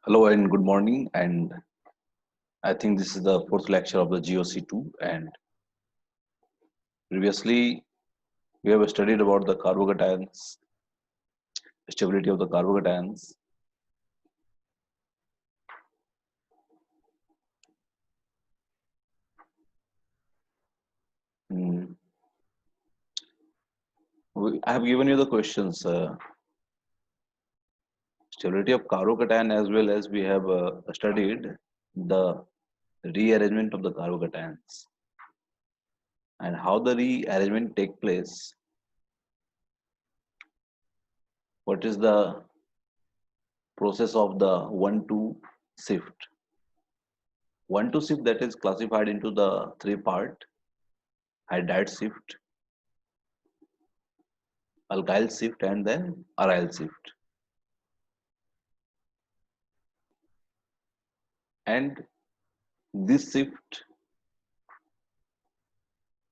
Hello and good morning. And I think this is the fourth lecture of the GOC2. And previously, we have studied about the carbocations, stability of the carbocations. Hmm. I have given you the questions, stability of carbocation, as well as we have studied the rearrangement of the carbocations and how the rearrangement take place. What is the process of the 1-2 shift? 1-2 shift that is classified into the three part: hydride shift, alkyl shift, and then aryl shift. And this shift,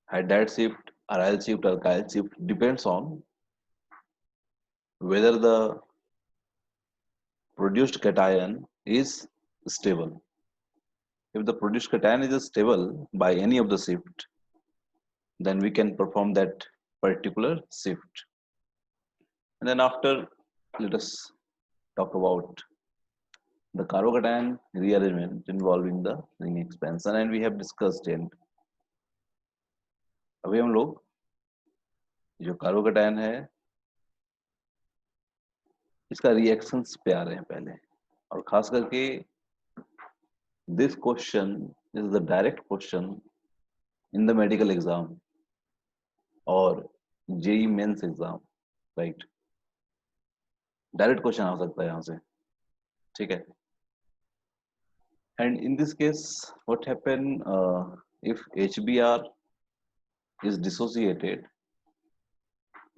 hydride shift, aryl shift, alkyl shift, depends on whether the produced cation is stable. If the produced cation is stable by any of the shift, then we can perform that particular shift. And then after, let us talk about the carbocation rearrangement involving the ring expansion, and we have discussed it. अभी हम लोग जो carbocation है इसका reactions पे आ रहे हैं पहले, और खास करके this question is the direct question in the medical exam और JEE Mains exam, right? Direct question आ सकता है यहाँ से, ठीक है? And in this case what happen if HBr is dissociated,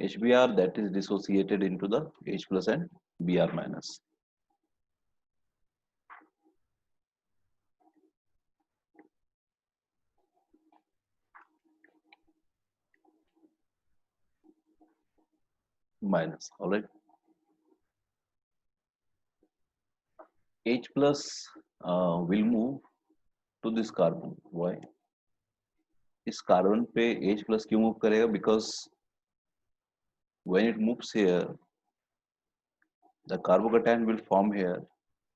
HBr that is dissociated into the H plus and Br minus. Minus, all right. H plus will move to this carbon. Why? इस carbon पे H plus क्यों move करेगा? Because when it moves here, the carbocation will form here,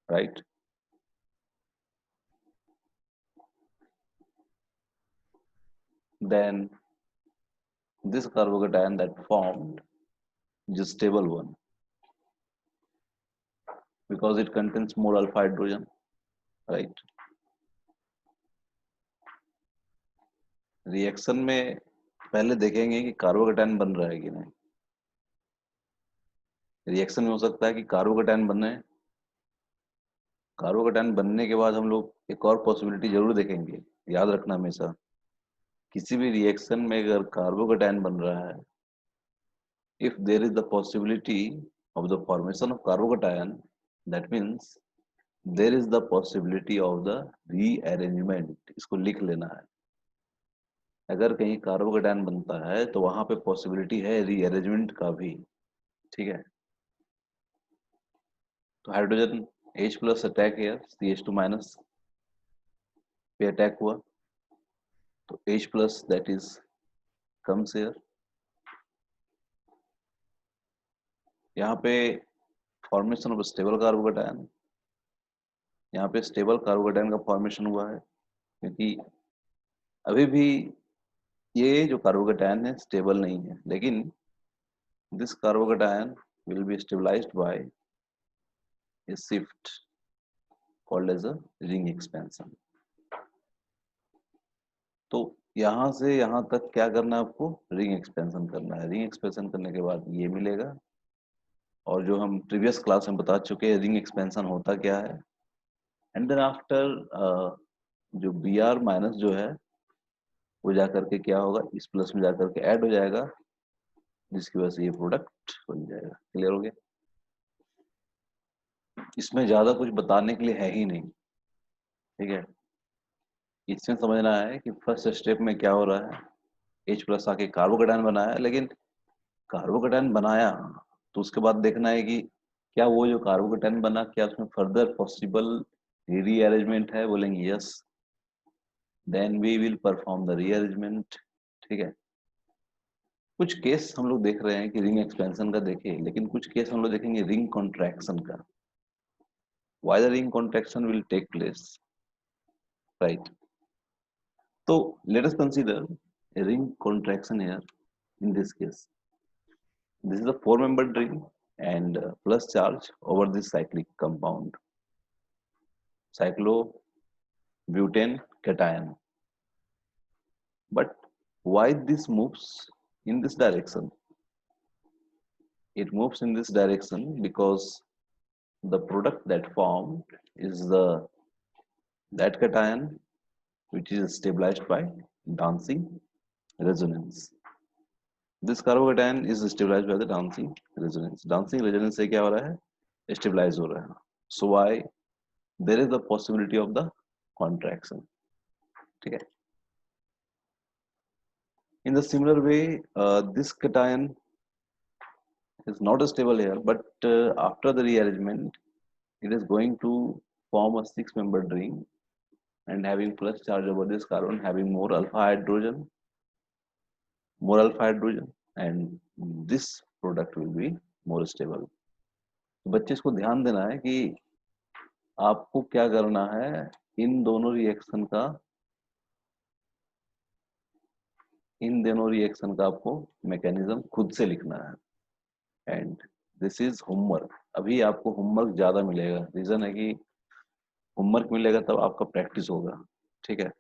right? Then this carbocation that formed is a stable one because it contains more alpha hydrogen, right? Reaction में पहले देखेंगे कि carbocation बन रहा है कि नहीं. रिएक्शन में हो सकता है कि कार्बोकेटायन बने, कार्बोकेटायन बनने के बाद हम लोग एक और पॉसिबिलिटी जरूर देखेंगे. याद रखना हमेशा, किसी भी रिएक्शन में अगर कार्बोकेटायन बन रहा है, if there is the possibility of the formation of carbocation, that means there is the possibility of the rearrangement. इसको लिख लेना है. अगर कहीं कार्बोकेटायन बनता है तो वहां पे पॉसिबिलिटी है रीअरेंजमेंट का भी, ठीक है? तो हाइड्रोजन H प्लस अटैक है, CH2 माइनस पे अटैक हुआ, तो H plus that is comes here. यहाँ पे फॉर्मेशन ऑफ स्टेबल कार्बोकेटायन, यहाँ पे स्टेबल कार्बोकेटायन का फॉर्मेशन हुआ है, क्योंकि अभी भी ये जो कार्बोकेटायन है स्टेबल नहीं है, लेकिन this carbocation will be stabilised by a shift called as a ring expansion. तो यहाँ से यहाँ तक क्या करना है आपको? रिंग एक्सपेंशन करना है. रिंग एक्सपेंशन करने के बाद ये मिलेगा, और जो हम प्रीवियस क्लास में बता चुके हैं रिंग एक्सपेंशन होता क्या है. एंड देन आफ्टर जो Br माइनस जो है वो जाकर के क्या होगा, इस प्लस में जाकर के ऐड हो जाएगा, जिसकी वजह से ये प्रोडक्ट बन जाएगा. क्लियर हो गया? इसमें ज्यादा कुछ बताने के लिए है ही नहीं, ठीक है? इसमें समझना है कि फर्स्ट स्टेप में क्या हो रहा है. H प्लस आके कार्बोकेटायन बनाया, लेकिन कार्बोकेटायन बनाया तो उसके बाद देखना है कि क्या वो जो कार्बोकेटाइन बना, क्या उसमें फर्दर पॉसिबल रीअरेंजमेंट है? बोलेंगे yes, then we will perform the rearrangement. ठीक है। कुछ केस हम लोग देख रहे हैं कि रिंग एक्सपेंशन का देखे, लेकिन कुछ केस हम लोग देखेंगे रिंग कॉन्ट्रैक्शन का। Why the ring contraction will take place, right? तो let us consider a ring contraction here. In this case, this is a four-membered ring and plus charge over this cyclic compound, cyclobutane cation. But why this moves in this direction? It moves in this direction because the product that formed is the that cation which is stabilized by dancing resonance. This carbocation is stabilized by the dancing resonance. Dancing resonance से क्या हो रहा है? Stabilize हो रहा है. So why there is the possibility of the contraction. ठीक है. In the similar way, this cation is not stable here, but after the rearrangement, it is going to form a six-membered ring and having plus charge over this carbon, having more alpha hydrogen, and this product will be more stable. तो बच्चे इसको ध्यान देना है कि आपको क्या करना है, इन दोनों रिएक्शन का आपको मैकेनिज्म खुद से लिखना है। And this is homework. अभी आपको होमवर्क ज्यादा मिलेगा, रीजन है कि होमवर्क मिलेगा तब आपका प्रैक्टिस होगा। ठीक है,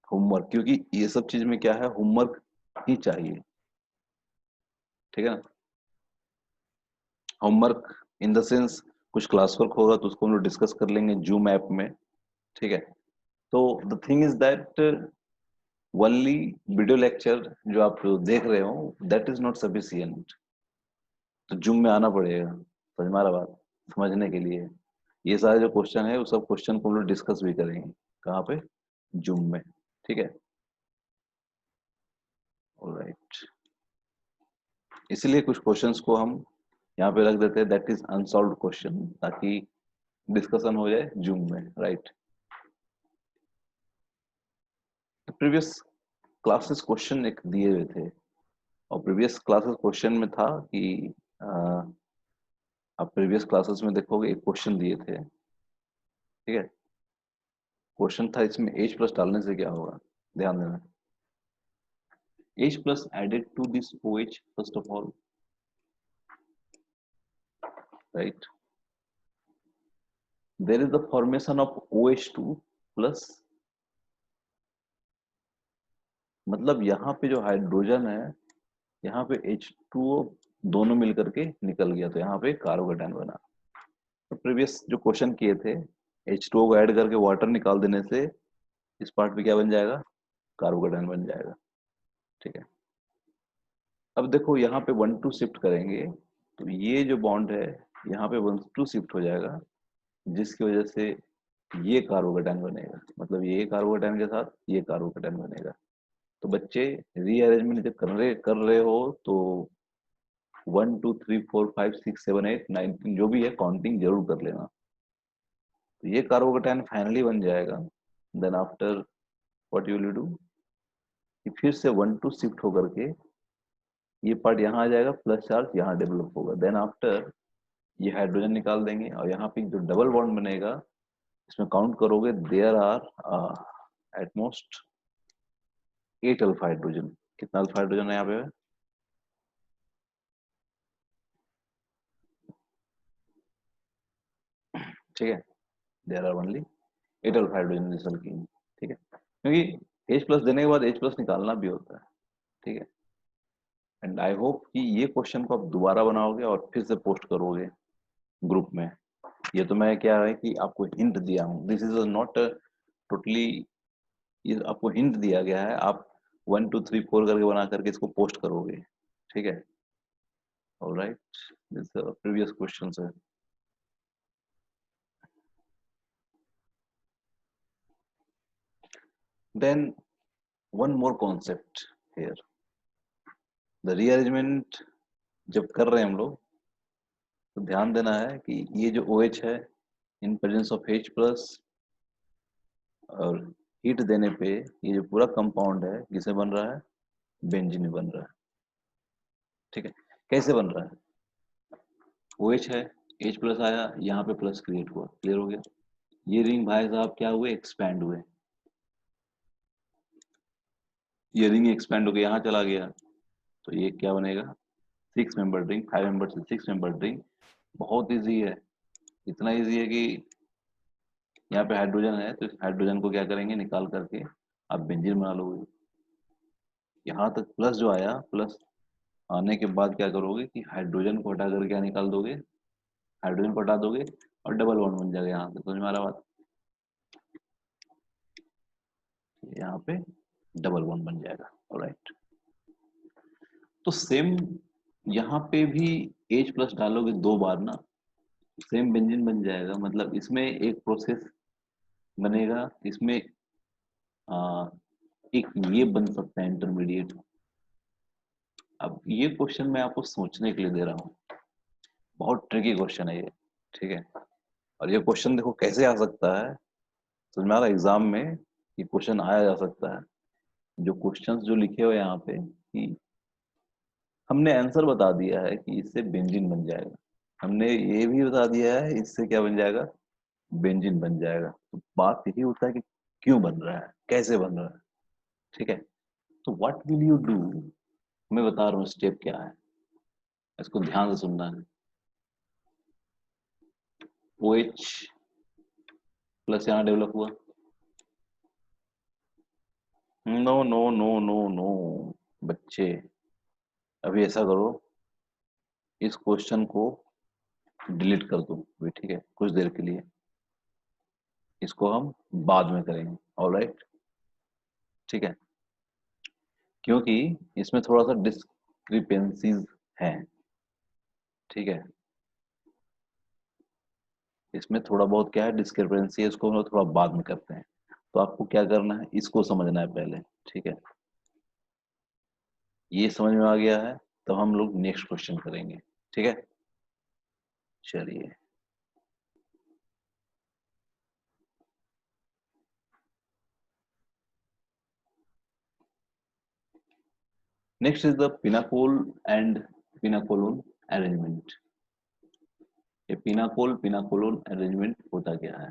होमवर्क, क्योंकि ये सब चीज में क्या है, होमवर्क ही चाहिए। ठीक है ना, होमवर्क इन द सेंस कुछ क्लास वर्क होगा तो उसको हम लोग डिस्कस कर लेंगे जूम ऐप में। ठीक है, तो the thing is that only video lecture जो आप देख रहे हो दैट इज नॉट सफिशियंट। तो जूम में आना पड़ेगा, समझ में आ रहा बात, समझने के लिए। ये सारे जो क्वेश्चन है वो सब क्वेश्चन को हम लोग डिस्कस भी करेंगे कहाँ पे, जूम में। ठीक है, ऑलराइट। इसलिए कुछ क्वेश्चंस को हम यहाँ पे रख देते हैं दैट इज अनसॉल्व्ड क्वेश्चन, ताकि डिस्कशन हो जाए जूम में, राइट? प्रीवियस क्लासेस क्वेश्चन एक दिए हुए थे, और प्रीवियस क्लासेस क्वेश्चन में था कि आप प्रीवियस क्लासेस में देखोगे एक क्वेश्चन दिए थे। ठीक है, क्वेश्चन था इसमें H प्लस डालने से क्या होगा, ध्यान देना। H plus added to this OH first of all, right? There is the formation of OH2 plus, मतलब यहाँ पे जो हाइड्रोजन है, यहाँ पे H2O दोनों मिलकर के निकल गया, तो यहाँ पे कार्बोकेटाइन बना। तो प्रीवियस जो क्वेश्चन किए थे, H2O को ऐड करके वाटर निकाल देने से इस पार्ट पे क्या बन जाएगा, कार्बोकेटाइन बन जाएगा। ठीक है, अब देखो यहाँ पे 1 2 शिफ्ट करेंगे तो ये जो बॉन्ड है यहाँ पे 1 2 शिफ्ट हो जाएगा, जिसकी वजह से ये कार्बोकेटाइन बनेगा, मतलब ये कार्बोकेटाइन के साथ ये कार्बोकेटाइन बनेगा। तो बच्चे रीअरेंजमेंट जब कर रहे हो तो 1 2 3 4 5 6 7 8 9 जो भी है काउंटिंग जरूर कर लेना। तो ये कार्बोकेटाइन फाइनली बन जाएगा। Then after what you will do, कि फिर से 1 2 शिफ्ट होकर के ये पार्ट यहाँ आ जाएगा, प्लस चार्ज यहाँ डेवलप होगा। देन आफ्टर ये हाइड्रोजन निकाल देंगे, और यहाँ पे जो डबल बॉन्ड बनेगा इसमें काउंट करोगे there are at most 8 alpha hydrogen. कितना अल्फा हाइड्रोजन है यहाँ पे, ठीक है, there are only 8 alpha hydrogen is alkene. ठीक है, क्योंकि H प्लस देने के बाद H प्लस निकालना भी होता है। ठीक है, एंड आई होप कि ये क्वेश्चन को आप दोबारा बनाओगे और फिर से पोस्ट करोगे ग्रुप में। ये तो मैं क्या है कि आपको हिंट दिया हूँ, दिस इज नॉट टोटली, ये आपको हिंट दिया गया है, आप 1 2 3 4 करके बना करके इसको पोस्ट करोगे। ठीक है, ऑलराइट, दिस प्रीवियस क्वेश्चन है। Then one more concept here, the rearrangement जब कर रहे हैं हम लोग तो ध्यान देना है कि ये जो OH है in presence of H plus, और हीट देने पे ये जो पूरा कंपाउंड है किसे बन रहा है, बेंजीन बन रहा है। ठीक है, कैसे बन रहा है, OH है, H प्लस आया, यहाँ पे प्लस क्रिएट हुआ, क्लियर हो गया। ये रिंग भाई साहब क्या हुए, एक्सपैंड हुए, ये रिंग एक्सपैंड होकर यहाँ चला गया, तो ये क्या बनेगा, 6 मेंबर रिंग, 5 मेंबर से 6 मेंबर रिंग। बहुत इजी है, इतना इजी है कि यहाँ पे हाइड्रोजन है तो इस हाइड्रोजन को क्या करेंगे, निकाल करके आप बेंजीन बना लोगे। यहाँ तक प्लस जो आया, प्लस आने के बाद क्या करोगे कि हाइड्रोजन को हटा कर क्या निकाल दोगे, हाइड्रोजन को हटा दोगे और डबल बॉन्ड बन जाएगा यहाँ से, समझ में आ रहा बात, यहाँ पे डबल बॉन्ड बन जाएगा। ऑलराइट, तो सेम यहाँ पे भी H प्लस डालोगे 2 बार ना, सेम बेंजीन बन जाएगा। मतलब इसमें एक प्रोसेस बनेगा, इसमें आ, एक ये बन सकता है इंटरमीडिएट। अब ये क्वेश्चन मैं आपको सोचने के लिए दे रहा हूँ, बहुत ट्रिकी क्वेश्चन है ये, ठीक है। और ये क्वेश्चन देखो कैसे आ सकता है, समझ में आ रहा है, एग्जाम में ये क्वेश्चन आया जा सकता है। जो क्वेश्चंस जो लिखे हुए यहाँ पे कि हमने आंसर बता दिया है कि इससे बेंजीन बन जाएगा, हमने ये भी बता दिया है इससे क्या बन जाएगा, बेंजीन बन जाएगा। तो बात यही होता है कि क्यों बन रहा है, कैसे बन रहा है, ठीक है। तो व्हाट विल यू डू, मैं बता रहा हूँ स्टेप क्या है, इसको ध्यान से सुनना है। OH प्लस यहाँ डेवलप हुआ, no no no no no बच्चे, अभी ऐसा करो, इस क्वेश्चन को डिलीट कर दो अभी, ठीक है, कुछ देर के लिए, इसको हम बाद में करेंगे। ऑलराइट, ठीक है, क्योंकि इसमें थोड़ा सा डिस्क्रिपेंसीज हैं, ठीक है, इसमें थोड़ा बहुत क्या है, डिस्क्रिपेंसी है, इसको हम लोग थोड़ा बाद में करते हैं। तो आपको क्या करना है, इसको समझना है पहले, ठीक है। ये समझ में आ गया है, तो हम लोग नेक्स्ट क्वेश्चन करेंगे, ठीक है। चलिए, next is the pinacol and pinacolone arrangement. ये पिनाकोल पिनाकोलोन अरेंजमेंट होता क्या है,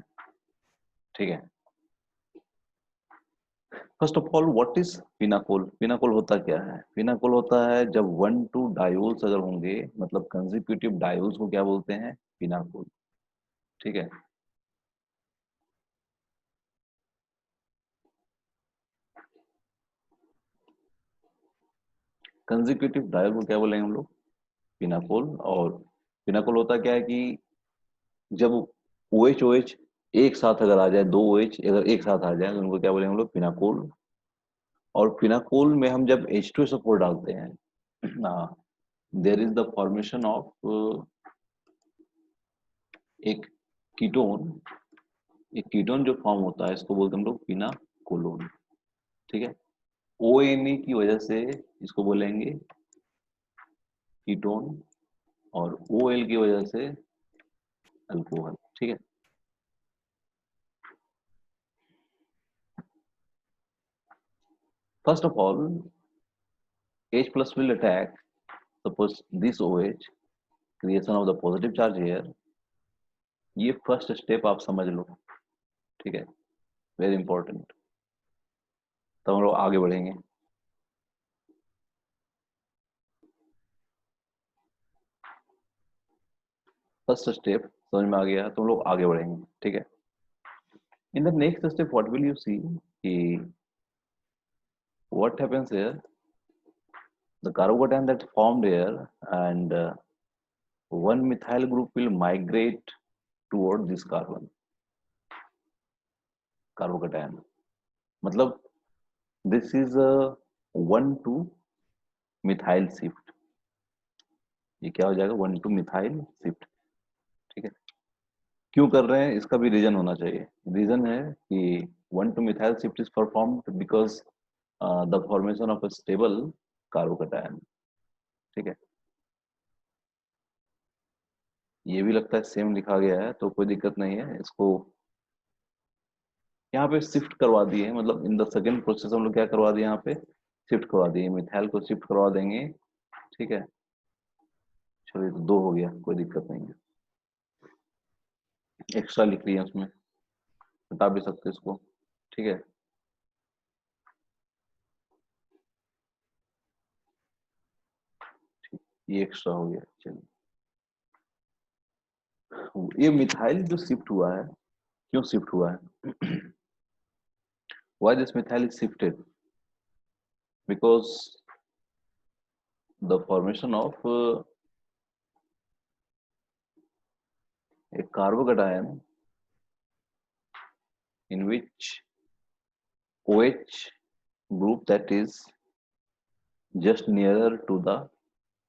ठीक है। First of all what is pinacol, pinacol होता क्या है, पिनाकोल होता है जब 1 2 डायोल्स अगर होंगे, मतलब कंसेक्यूटिव डायोल्स को क्या बोलते हैं, पिनाकोल, ठीक है। कंसेक्यूटिव डायल को क्या बोलेंगे हम लोग, पिनाकोल। और पिनाकोल होता क्या है कि जब OH OH एक साथ अगर आ जाए, 2 OH अगर एक साथ आ जाए तो उनको क्या बोलेंगे हम लोग, पिनाकोल। और पिनाकोल में हम जब H2SO4 डालते हैं, there is the formation of एक कीटोन, एक कीटोन जो फॉर्म होता है इसको बोलते हैं हम लोग पिनाकोलोन, ठीक है। ONE की वजह से इसको बोलेंगे कीटोन, और OL की वजह से अल्कोहल, ठीक है। First of all H plus will attack, suppose this OH, creation of the positive charge here, ये फर्स्ट स्टेप आप समझ लो, ठीक है, वेरी इंपॉर्टेंट। तो हम लोग आगे बढ़ेंगे। फर्स्ट स्टेप समझ में आ गया तो हम लोग आगे बढ़ेंगे, ठीक है। In the next step what will you see कि what happens here, the carbocation that formed here, and one methyl group will migrate toward this carbocation, मतलब this is a 1 to methyl shift, ये क्या हो जाएगा, 1 to methyl shift, ठीक है। क्यों कर रहे हैं इसका भी रीजन होना चाहिए, रीजन है कि 1 to methyl shift is performed because the formation of a stable carbocation, ठीक है। ये भी लगता है सेम लिखा गया है, तो कोई दिक्कत नहीं है। इसको यहाँ पे शिफ्ट करवा दिए, मतलब इन द सेकेंड प्रोसेस हम लोग क्या करवा दिए, यहाँ पे शिफ्ट करवा दिए, मिथाइल को शिफ्ट करवा देंगे। ठीक है, चलिए तो 2 हो गया, कोई दिक्कत नहीं है। एक्स्ट्रा लिख लिया उसमें, हटा भी सकते हैं इसको। ठीक है, ये एक्स्ट्रा हो गया। चलिए, ये मिथाइल जो शिफ्ट हुआ है, क्यों शिफ्ट हुआ है? Why this methyl is shifted? Because the formation of a carbocation in which OH group that is just nearer to the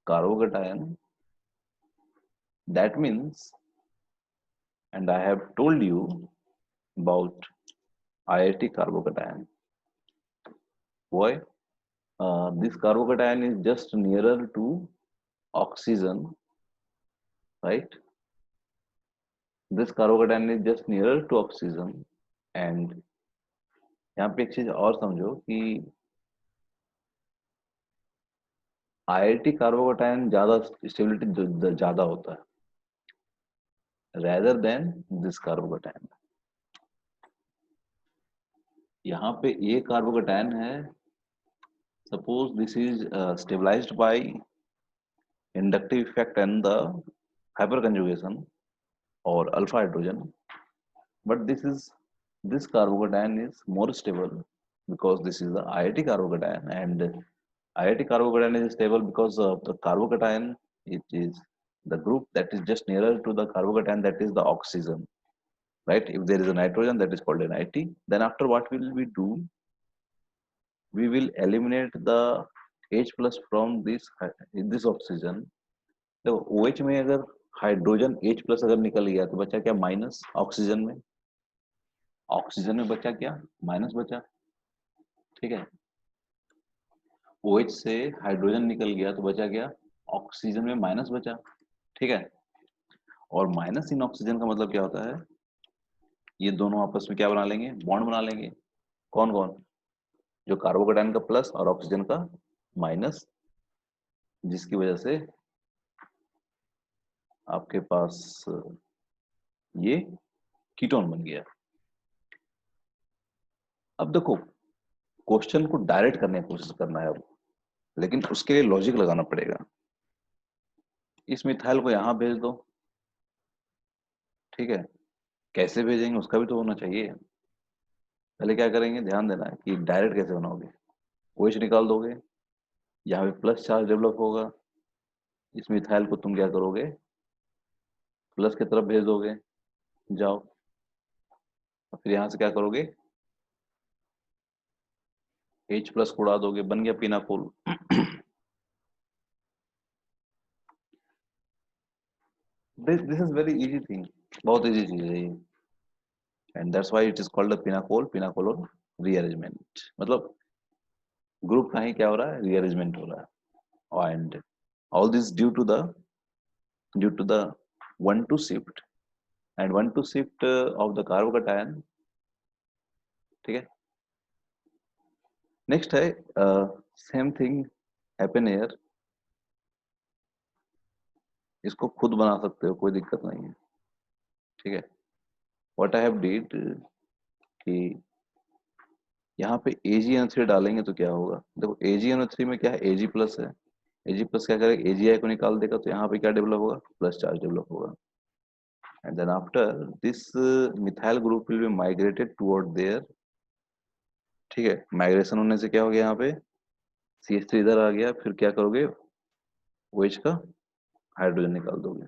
carbocation, that means, and I have told you about IIT carbocation. Why? This carbocation is just nearer to oxygen, right? This carbocation is just nearer to oxygen, and यहाँ पे एक चीज और समझो कि IIT carbocation ज्यादा stability ज्यादा होता है रेदर देन दिस कार्बोकैटायन। यहाँ पे ये कार्बोकैटायन है, suppose this is stabilized by inductive effect and the hyperconjugation और alpha hydrogen, but this carbocation is more stable because this is the IIT carbocation, and IIT carbocation is stable because of the carbocation. It is the group that is just nearer to the carbocation, that is the oxygen, right? If there is a nitrogen, that is called an IT. Then after, what will we do? We will eliminate the H plus from this oxygen. देखो OH में अगर hydrogen H plus अगर निकल गया तो बचा क्या? Minus. Oxygen में, ऑक्सीजन में बचा क्या? माइनस बचा। ठीक है, OH से हाइड्रोजन निकल गया तो बचा क्या? ऑक्सीजन में माइनस बचा। ठीक है, और माइनस इन ऑक्सीजन का मतलब क्या होता है? ये दोनों आपस में क्या बना लेंगे? बॉन्ड बना लेंगे। कौन कौन? जो कार्बोकेटाइन का प्लस और ऑक्सीजन का माइनस, जिसकी वजह से आपके पास ये कीटोन बन गया। अब देखो, क्वेश्चन को डायरेक्ट करने की कोशिश करना है अब, लेकिन उसके लिए लॉजिक लगाना पड़ेगा। इस मिथाइल को यहां भेज दो, ठीक है, कैसे भेजेंगे उसका भी तो होना चाहिए। पहले क्या करेंगे, ध्यान देना है कि डायरेक्ट कैसे बनाओगे। OH निकाल दोगे, यहाँ पे प्लस चार्ज डेवलप होगा, इस मिथाइल को तुम क्या करोगे? प्लस की तरफ भेज दोगे, जाओ। और फिर यहाँ से क्या करोगे? H प्लस को उड़ा दोगे, बन गया pinacol. This is very easy thing, बहुत इजी चीज है ये, and that's why it is called a pinacol, pinacol rearrangement. मतलब ग्रुप का ही क्या हो रहा है? रीअरेंजमेंट हो रहा है, and all this due to the 1,2 shift, and 1,2 shift of the carbocation. ठीक है, नेक्स्ट है सेम थिंग हैपन हियर। इसको खुद बना सकते हो, कोई दिक्कत नहीं है। ठीक है, व्हाट आई हैव डिड कि यहाँ पे AgNO3 डालेंगे तो क्या होगा? देखो AgNO3 में क्या है? Ag प्लस है। Ag प्लस क्या करेगा? AgI को निकाल देगा, तो यहाँ पे क्या डेवलप होगा? प्लस चार्ज डेवलप होगा। And then after this methyl group will be migrated toward there. ठीक है, माइग्रेशन होने से क्या हो गया? यहाँ पे CH3 इधर आ गया, फिर क्या करोगे? OH का हाइड्रोजन निकाल दोगे,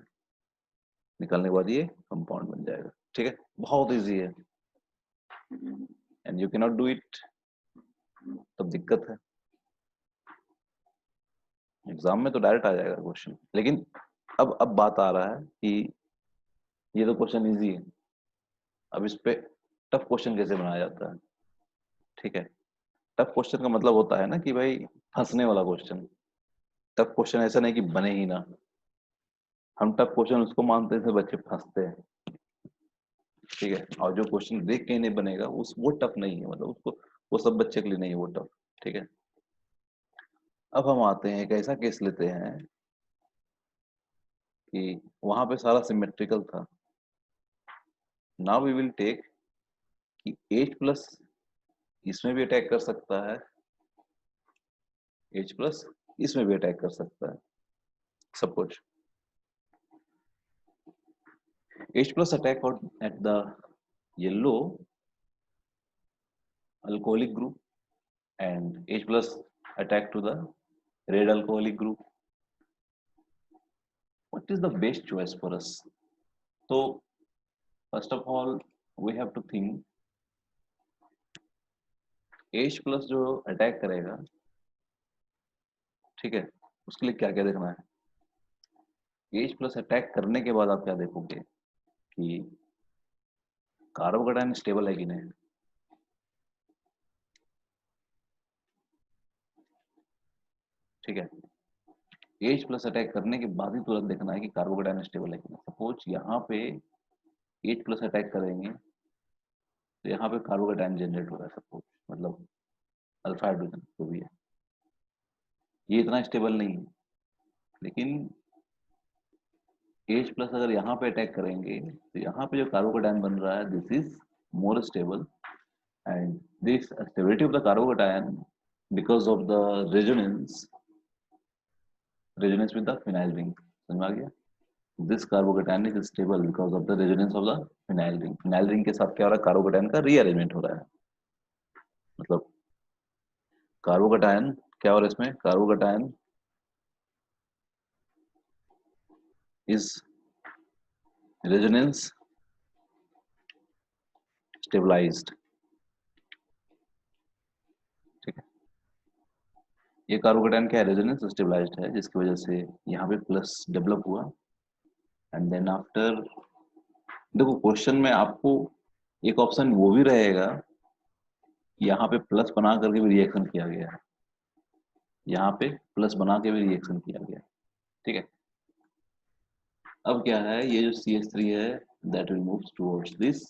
निकालने के बाद ये कंपाउंड बन जाएगा। ठीक है, बहुत इजी है, and you can not do it, तब दिक्कत है। एग्जाम में तो डायरेक्ट आ जाएगा क्वेश्चन, लेकिन अब बात आ रहा है कि ये तो क्वेश्चन इजी है, अब इस पे टफ क्वेश्चन कैसे बनाया जाता है। ठीक है, टफ क्वेश्चन का मतलब होता है ना कि भाई फंसने वाला क्वेश्चन। टफ क्वेश्चन ऐसा नहीं कि बने ही ना, हम टफ क्वेश्चन उसको मानते हैं बच्चे फंसते हैं, ठीक है। और जो क्वेश्चन देख के ही नहीं बनेगा उस वो टफ नहीं है, मतलब उसको वो सब बच्चे के लिए नहीं है वो टफ, ठीक है। अब हम आते हैं एक ऐसा केस लेते हैं कि वहां पे सारा सिमेट्रिकल था। नाउ वी विल टेक कि एच प्लस इसमें भी अटैक कर सकता है, एच प्लस इसमें भी अटैक कर सकता है। Suppose H plus attack at the yellow alcoholic group and H plus attack to the red alcoholic group. What is the best choice for us? So first of all, we have to think H plus जो attack करेगा, ठीक है, उसके लिए क्या क्या देखना है। H plus अटैक करने के बाद आप क्या देखोगे कि कार्बोकेटाइन स्टेबल है कि नहीं, ठीक है। H प्लस अटैक करने के बाद ही तुरंत देखना है कि कार्बोकेटाइन स्टेबल है कि नहीं। सपोज यहाँ पे H प्लस अटैक करेंगे तो यहाँ पे कार्बोकेटाइन जनरेट हो रहा है सपोज, मतलब अल्फा हाइड्रोजन जो भी है, ये इतना स्टेबल नहीं है। लेकिन H प्लस अगर यहाँ पे अटैक करेंगे तो यहाँ पे जो कार्बोकेटाइन बन रहा है this is more stable, and this stability of the carbocation because of the resonance resonance with the phenyl ring. समझ में आ गया? This carbocation is stable because of the resonance of the phenyl ring. Phenyl ring के साथ क्या हो रहा है, carbocation का रीअरेंजमेंट हो रहा है। मतलब कार्बोकेटाइन क्या हो रहा है इसमें, कार्बोकेटाइन इज रेजोनेंस स्टेबलाइज्ड, ठीक है। ये कार्बोकेटाइन क्या है, रेजोनेंस स्टेबलाइज्ड है, जिसकी वजह से यहाँ पे प्लस डेवलप हुआ। एंड देन आफ्टर देखो क्वेश्चन में आपको एक ऑप्शन वो भी रहेगा, यहाँ पे प्लस बना करके भी रिएक्शन किया गया है, यहाँ पे प्लस बना के भी रिएक्शन किया गया है, ठीक है। अब क्या है, ये जो CH3 है that will moves towards this,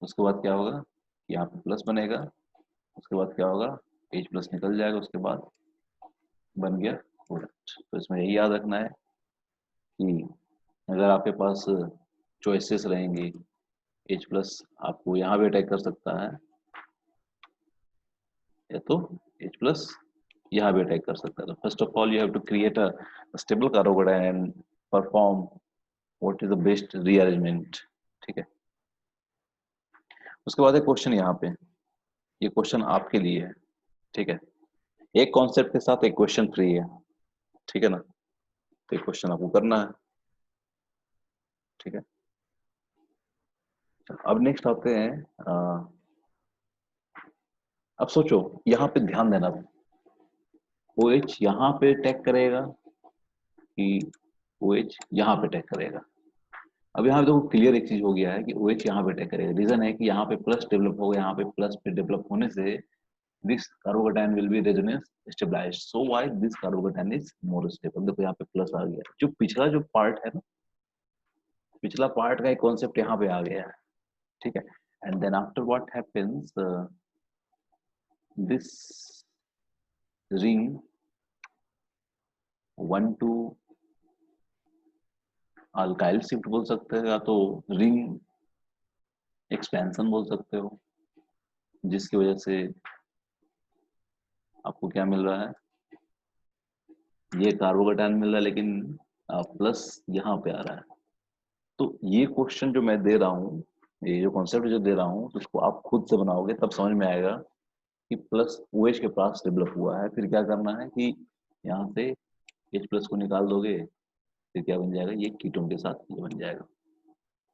उसके बाद क्या होगा, यहाँ पे प्लस बनेगा, उसके बाद क्या होगा, H प्लस निकल जाएगा, उसके बाद बन गया प्रोडक्ट। तो इसमें यही याद रखना है कि अगर आपके पास चॉइसेस रहेंगी, H प्लस आपको यहाँ भी अटैक कर सकता है, या तो H प्लस यहाँ भी अटैक कर सकता है। तो first of all you have to create a stable carbocation and perform what is the best rearrangement, ठीक है। उसके बाद एक क्वेश्चन यहाँ पे, ये क्वेश्चन आपके लिए है, ठीक है। एक कॉन्सेप्ट के साथ एक क्वेश्चन फ्री है, ठीक है ना। तो एक क्वेश्चन आपको करना है, ठीक है। अब नेक्स्ट आते हैं अब सोचो यहाँ पे ध्यान देना, OH यहाँ पे अटैक करेगा कि OH यहाँ पे अटैक करेगा। अब यहाँ पे देखो क्लियर एक चीज हो गया है कि OH यहाँ पे अटैक करेगा। रीजन है कि यहाँ पे प्लस डेवलप होगा, यहाँ पे प्लस पे डेवलप होने से this carbocation will be resonance stabilized, so why this carbocation is more stable. देखो यहाँ पे प्लस आ गया, जो पिछला जो पार्ट है ना, पिछला पार्ट का एक कॉन्सेप्ट यहाँ पे आ गया है, ठीक है। And then after what happens, this ring 1 to alkyl shift बोल सकते हो, या तो रिंग एक्सपेंशन बोल सकते हो, जिसकी वजह से आपको क्या मिल रहा है, ये कार्बोकेटाइन मिल रहा है, लेकिन प्लस यहाँ पे आ रहा है। तो ये क्वेश्चन जो मैं दे रहा हूँ, ये जो कॉन्सेप्ट जो दे रहा हूँ, तो उसको आप खुद से बनाओगे तब समझ में आएगा कि प्लस OH के पास डेवलप हुआ है। फिर क्या करना है कि यहाँ से H प्लस को निकाल दोगे, फिर क्या बन जाएगा, ये कीटोन के साथ ये बन जाएगा,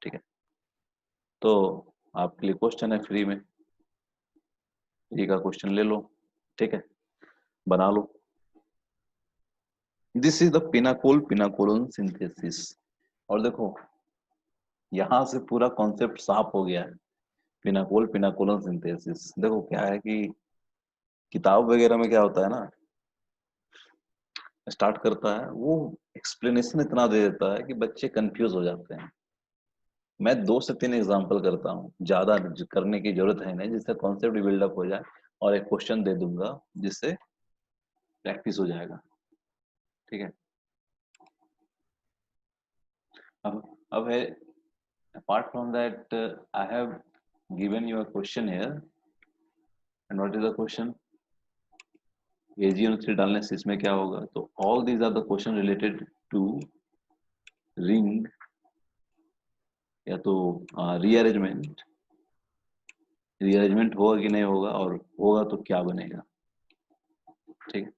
ठीक है। तो आपके लिए क्वेश्चन है फ्री में, फ्री का क्वेश्चन ले लो, ठीक है, बना लो। This is the pinacol pinacolone synthesis. और देखो यहाँ से पूरा कॉन्सेप्ट साफ हो गया है, पिनाकोल पिनाकोलन सिंथेसिस। देखो क्या है कि किताब वगैरह में क्या होता है ना, स्टार्ट करता है वो एक्सप्लेनेशन इतना दे देता है कि बच्चे कंफ्यूज हो जाते हैं। मैं 2 से 3 एग्जांपल करता हूँ, ज्यादा करने की जरूरत है नहीं, जिससे कॉन्सेप्ट बिल्डअप हो जाए, और एक क्वेश्चन दे दूंगा जिससे प्रैक्टिस हो जाएगा। ठीक है। अब है, apart from that, I have given you a question here, and what is the question? AgO3 डालने से इसमें क्या होगा? तो all these are the question related to ring या तो रीअरेंजमेंट, रीअरेंजमेंट होगा कि नहीं होगा, और होगा तो क्या बनेगा। ठीक है,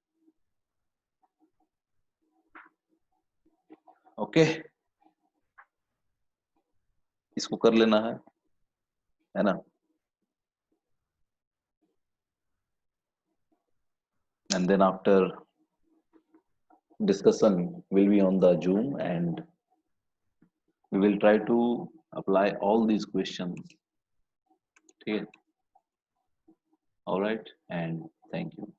ओके, इसको कर लेना है ना? And then after discussion will be on the Zoom, and we will try to apply all these questions. Okay. All right, and thank you.